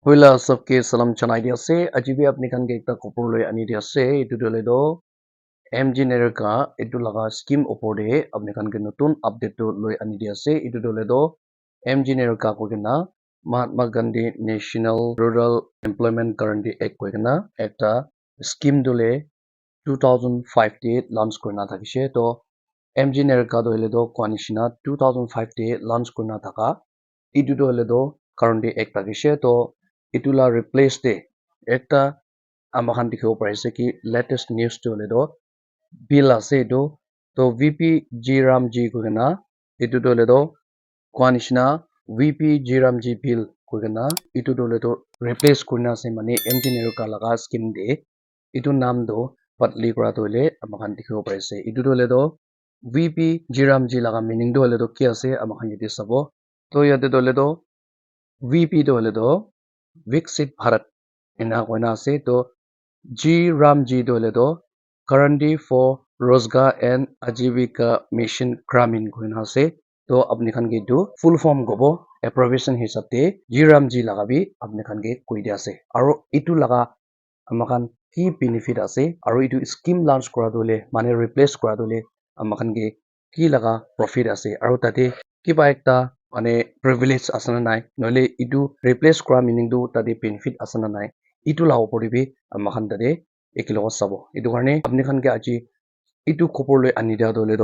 Hola सबके सलाम चनाई दिया से अजीबे अपने खान के एक कपूर ले आनी दिया से इटू डले दो MG नेर का इटू लगा स्कीम ऊपर दे अपने खान के नतून अपडेट तो ले आनी दिया से इटू डले दो MG नेर का कोई ना Mahatma Gandhi national rural employment guarantee act कोई ना एक स्कीम डले 2005 তে লঞ্চ করনা থাকিছে তো MG নেৰ কা দলে দো কোৱানিছিনা 2005 তে লঞ্চ কৰনা থাকা ইটু দলে দো কাৰণটি এক থাকিছে তো ইটুলা ৰিপ্লেস দে একটা আমাখান দেখিব পাৰিছে কি লেটেস্ট নিউজ দলে দো বিল আছে এটো তো VP জি রামজি কইনা ইটু দলে দো কোৱানিছিনা VP জি ৰামজি বিল কইনা ইটু দলে দো ৰিপ্লেস কৰনা আছে মানে MG নেৰ কা লাগা স্কিম দে ইটু নাম দো পাতলি কৰা দলে আমাখান দেখিব পাৰিছে ইটু দলে দো VP জিরামজি লাগা মিনিং দলে দো কি আছে আমাখান ইতে চাব তো ইয়াতে দলে দো VP দলে দো विकसित भारत इना कोना से तो जी रामजी दले दो करंडी फॉर रोजगार एंड आजीविका मिशन ग्रामीण कोना से तो अपने खान के दो फुल फॉर्म गोबो एप्रोवेशन हिसाब ते जी रामजी लगा भी अपने खान के कोई दिया से और इटू लगा আমাখান কি বেনিফিট আছে আৰু ইটো স্কিম লঞ্চ কৰা দলে মানে ৰিপ্লেস কৰা দলে আমাখান কে কি লাগা প্ৰফিট আছে আৰু তাতে কিবা একটা মানে প্ৰিভিলেজ আছে না নাই নহলে ইটো ৰিপ্লেস কৰা মিনিং দু তাতে বেনিফিট আছে না নাই ইটো লাও পৰিবি আমাখান তাতে একিলগত চাব ইটো কাৰণে আপনি খান কে আজি ইটো খবৰ লৈ আনি দিয়া দলে দ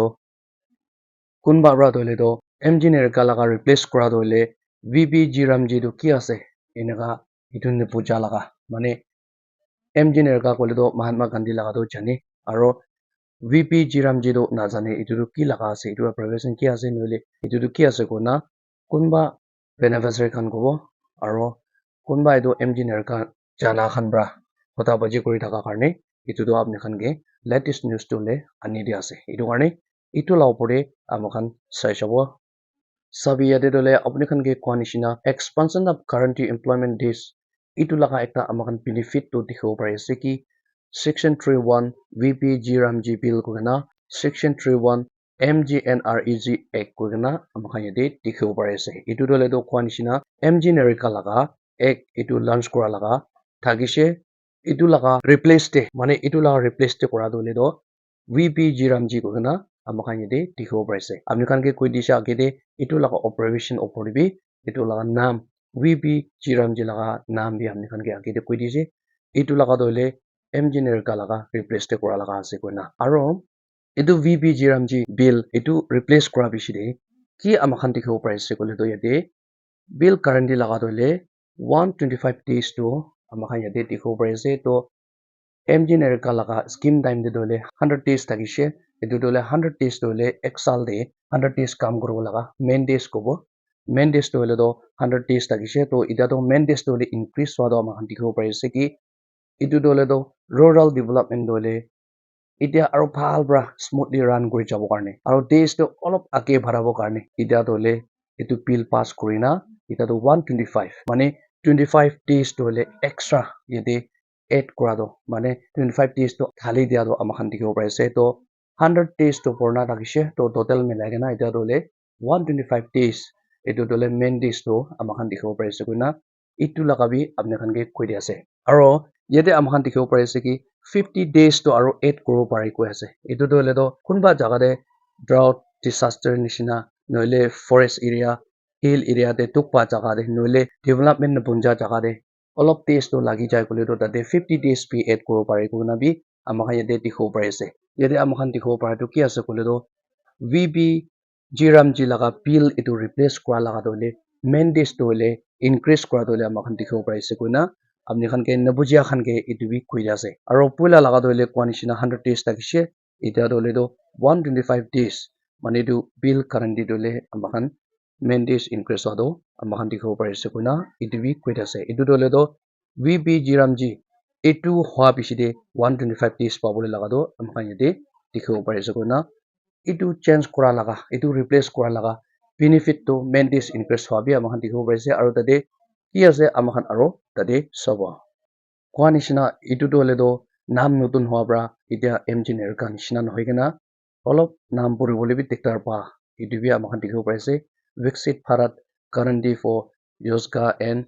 কোনবা ৰা দলে দ MG নেৰ কালাকা ৰিপ্লেস কৰা দলে VP জি ৰামজি দু কি আছে এনেকা ইটো নে পূজা লাগা মানে MG নেৰ কা কলে দ महात्मा गांधी লাগা দ জানে আৰু VP জি ৰামজি দ নাজানে ইটো কি লাগা আছে ইটো প্ৰিভেশন কি আছে নহলে ইটো কি আছে কোনা কোনবা বেনিফিচিয়াৰি খান কব আৰু কোনবা এটো MG নেৰ কা জানা খান ব্ৰা কথা বাজি কৰি থাকা কাৰণে ইটো দ আপনি খান কে লেটেস্ট নিউজ তোলে আনি দিয়া আছে ইটো কাৰণে ইটো লাও পৰে আমাখান চাই চাব sabi yate dole apni khan ke koanishina expansion of current employment days itu laga ekta amakan benefit to dikhibo pare ase ki section 31 VPG Ramji bill kogena section 31 MGNREG act kogena amakan yate dikhibo pare ase itu dole do koanishina MG Nerika laga act itu launch kora laga thagise itu laga replace te mane itu laga replace te kora dole do VPG Ramji kogena আমাখান ইয়াতে দেখিব পাৰিছে আপনি খান কে কৈ দিছে আগে দে ইটো লাগা operation অপৰিবি ইটো লাগা নাম VP জিৰামজি লাগা নাম বি আপনি খান কে আগে দে কৈ দিছে ইটো লাগা দলে MG নেৰকা লাগা ৰিপ্লেস তে কৰা লাগা আছে কইনা আৰু ইটো VP জিৰামজি বিল ইটো ৰিপ্লেস কৰা বিছিৰে কি আমাখান দেখিব পাৰিছে কলে তো ইয়াতে বিল কাৰেন্টলি লাগা দলে 125 days to আমাখান ইয়াতে দেখিব পাৰিছে তো MG নেৰকা লাগা scheme time de dole 100 days থাকিছে etu dole 100 days dole ek sal de 100 days kam koribo laga main days kobo main days dole do 100 days takise to ida do main days dole increase hwa do amahan dikhibo parise ki etu dole do rural development dole itia aro bhal bra smoothly run kori jabo karne aro days to olop age bharabo karne ida dole etu bill pass korina ida do 125 mane 25 days dole extra yete add kora do mane 25 days to khali dia do amahan dikhibo parise to 100 days to purna rakise to total milai na eta dole 125 days etu dole main days to amakan dikhibo parise kuina itu lagabi apne khan ke koi dia ase aro yete amakan dikhibo parise ki 50 days to aro add koribo pari koi ase etu dole do kunba jaga de drought disaster nishina noile forest area hill area de tukpa jaga de noile development bunja jaga de olop days to lagi jai kole to tate 50 days pi add koribo pari kuina bi amaka yete dikhibo parise yete amakan dikhibo para to ki ase kole do VP Jiramji laga bill itu replace kora laga dole main days dole increase kora dole amakan dikhibo parise koina apni khan ke nabujia khan ke itu bi koi ase aro pula laga dole kwanishina 100 days takise eta dole do 125 days mane du bill currently dole amakan main days increase hodo amakan dikhibo parise koina itu bi koi ase itu dole do VP Jiramji etu hwa biside 125 days pabole laga do amakan yete dikhibo parise koina itu change kora laga itu replace kora laga benefit to main days increase hwa bi amakan dikhibo parise aro tade ki ase amakan aro tade sabo koanishina itu dole do নাম নতুন হওয়া bra এতিয়া MG নেৰকা নিচিনা নহয় কিনা অলপ নাম পঢ়িবলৈ বি দিগদাৰ পা ইটো বি আমাক দেখিব পাইছে विकसित भारत गारंटी फॉर रोजगार and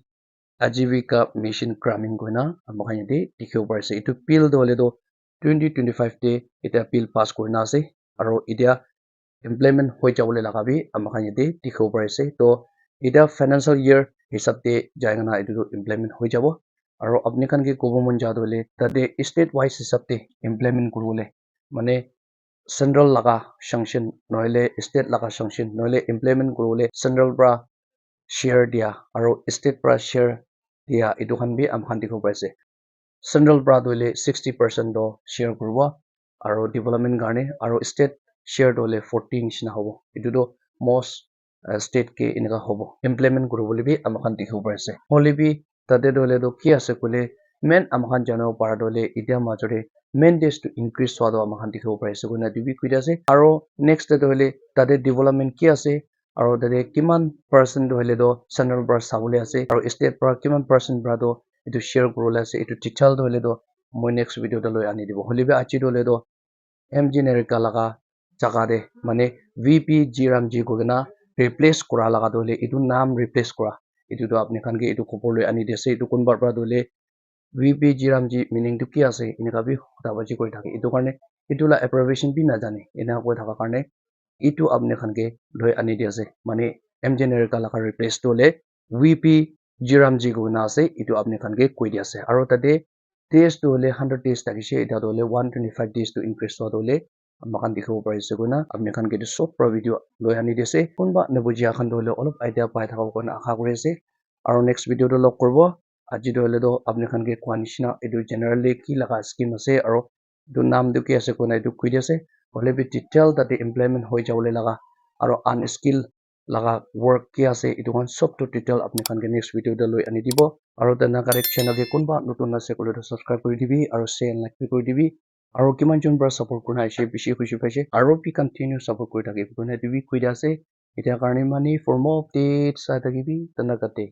Ajivika Mission Gramin koina amakan yate dikhibo pare ase etu bill toh hoile toh 2025 te eta bill pass kurina ase aro etia implement hoi jabole laga bi amakan yate dikhibo pare ase to eta financial year hisab te jaina na etu implement hoi jabo aro apni khan ke kobo mon ja toh tate state wise hisab te implement kuribole mane central laga sanction noile state laga sanction noile implement kuribole central pra share dia aro state pra share dia etu khan bi amkhan dikhibo pare ase central pra toile 60% do share kuribo aro development garne aro state share toile 40 nishina hobo etu do most state ke enika hobo implement kuribole bi amkhan dikhibo pare ase hoile bi tate toile to ki ase kole main amkhan jano para toile etia majore main days to increase hwa do amkhan dikhibo pare ase koina etu bi kuida ase aro next te toile tate development ki ase aro tate kiman person toile to central pra sabole ase aro state pra kiman person pra to etu share kuribole ase etu detail toile to moi next video te loi ani dibo hoile bi achi toile to MG Nerika laga jaga de mane VP Jiramji koina replace kura laga toile etu naam replace kura etu to apni khan ke etu khopor loi ani dise etu kunba pra toile VP Jiramji meaning to ki ase enika bi hotabaji koi thake etu karne etu la abbreviation bi na jane ena koi thaka karne etu apni khan ke loi ani di ase mane MG Nerika laga replace tole VP Jiramji koina ase etu apni khan ke koi di ase aro tate days to hole 100 days takishe eta to hole 125 days to increase hwa hole amakan dikhibo pare ase koina apni khan ke sob pro video loi ani di ase kunba nabujia khan to hole olop idea pai thaka koina akha kori ase aro next video to log korbo aji to hole to apni khan ke kwa nishina etu generally ki laga scheme ase aro etu naam to ki ase koina etu koi di ase hole bi detail tate implement hoi jabole laga aro unskill laga work ki ase etu khan sob to detail apni khan ke next video te loi ani dibo aro tena correct channel ke kunba notun ase kole to subscribe kori dibi aro share and like bi kori dibi aro kiman jon pra support kurina aise bishi khushi paise aro bi continue support kori thake koina etu bi koi di ase etia karne mani for more updates sai thakibi tena kate